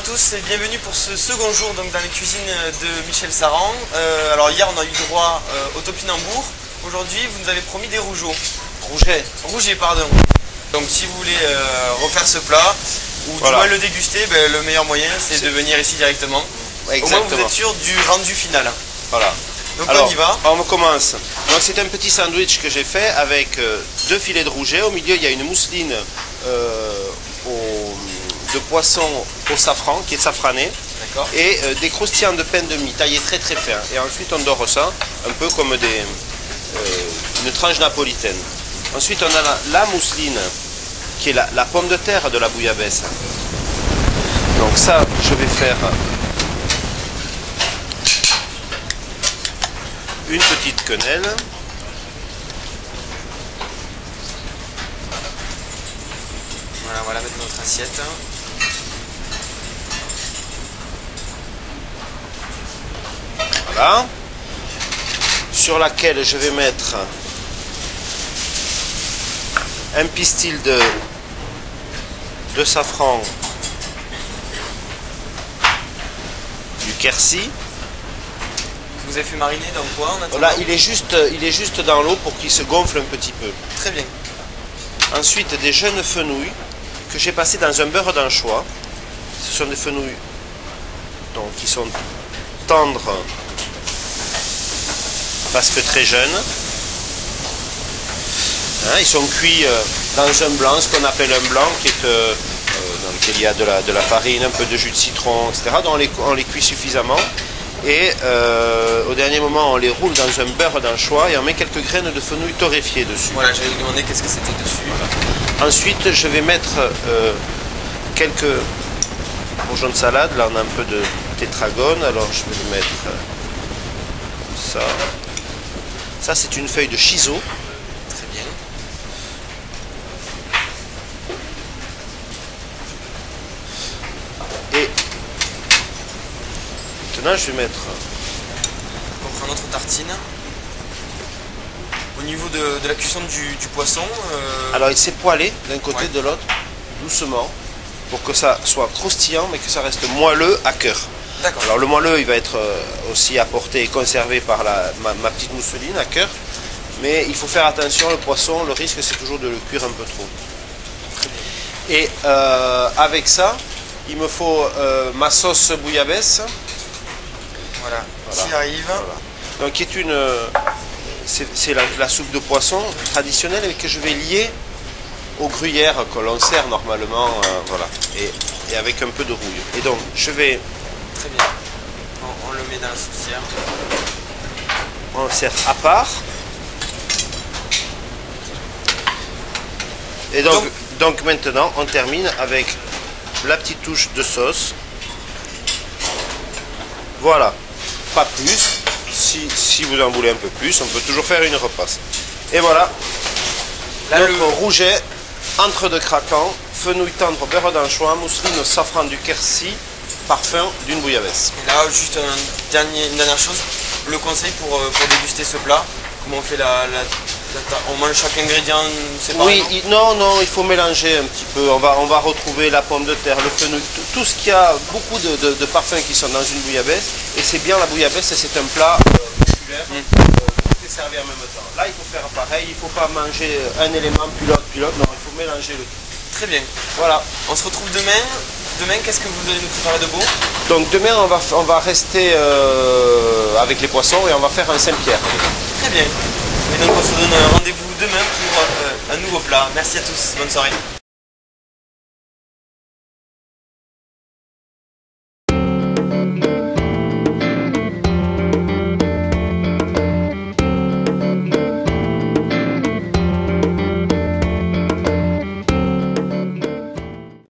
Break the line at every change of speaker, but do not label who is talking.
tous et bienvenue pour ce second jour donc, dans les cuisines de Michel Saran. Alors hier on a eu droit au topinambour. Aujourd'hui vous nous avez promis des rougeaux. Rouget, pardon. Donc si vous voulez refaire ce plat ou du moins le déguster, le meilleur moyen c'est de venir ici directement.
Exactement.
Au moins vous êtes sûr du rendu final.
Voilà.
Donc
alors,
on y va.
On commence. Donc c'est un petit sandwich que j'ai fait avec 2 filets de rouget. Au milieu il y a une mousseline de poisson au safran qui est safrané et des croustillants de pain de mie taillés très très fin. Et ensuite on dore ça un peu comme une tranche napolitaine. Ensuite on a la mousseline qui est la pomme de terre de la bouillabaisse. Donc ça je vais faire une petite quenelle.
Voilà, on va la mettre dans notre assiette.
Voilà. Sur laquelle je vais mettre un pistil de safran, du quercy.
Vous avez fait mariner dans quoi en attendant?
Là, il est juste dans l'eau pour qu'il se gonfle un petit peu.
Très bien.
Ensuite, des jeunes fenouils que j'ai passés dans un beurre d'anchois. Ce sont des fenouils donc, qui sont tendres parce que très jeunes. Hein, ils sont cuits dans un blanc, ce qu'on appelle un blanc, qui est, dans lequel il y a de la farine, un peu de jus de citron, etc. Donc on les cuit suffisamment. Et au dernier moment, on les roule dans un beurre d'anchois et on met quelques graines de fenouil torréfiées dessus.
Voilà, j'allais vous demander qu'est-ce que c'était dessus.
Voilà. Ensuite, je vais mettre quelques bourgeons de salade. Là, on a un peu de tétragone. Alors, je vais le mettre ça. Ça, c'est une feuille de chiseau.
Très bien.
Et maintenant, je vais mettre...
On prend notre tartine. Au niveau de la cuisson du poisson...
Alors, il s'est poêlé d'un côté de l'autre, doucement, pour que ça soit croustillant, mais que ça reste moelleux à cœur.
D'accord.
Alors, le moelleux, il va être aussi apporté et conservé par ma petite mousseline à cœur. Mais il faut faire attention, le poisson, le risque, c'est toujours de le cuire un peu trop. Et avec ça, il me faut ma sauce bouillabaisse.
Voilà, qui arrive.
Voilà. Donc, qui est c'est la soupe de poisson traditionnelle mais que je vais lier au gruyère que l'on sert normalement, voilà, et avec un peu de rouille. Et donc, je vais...
Très bien. On le met dans la saucière.
On le sert à part. Et donc maintenant, on termine avec la petite touche de sauce. Voilà, pas plus. Si vous en voulez un peu plus, on peut toujours faire une repasse. Et voilà, là, notre rouget, entre deux craquants, fenouil tendre, beurre d'anchois, mousseline au safran du quercy, parfum d'une bouillabaisse.
Et là, juste une dernière chose, le conseil pour déguster ce plat, comment on fait on mange chaque ingrédient séparément?
Oui, non, il faut mélanger un petit peu. On va retrouver la pomme de terre, le fenouil, tout ce qui a beaucoup de parfums qui sont dans une bouillabaisse. Et c'est bien la bouillabaisse, c'est un plat populaire. Tout est servi en même temps. Là, il faut faire pareil. Il ne faut pas manger un élément puis l'autre. Non, il faut mélanger le tout.
Très bien.
Voilà.
On se retrouve demain. Demain, qu'est-ce que vous allez nous préparer de beau? Donc
demain, on va rester avec les poissons et on va faire un Saint-Pierre.
Très bien. Et donc on se donne rendez-vous demain pour un nouveau plat. Merci à tous, bonne soirée.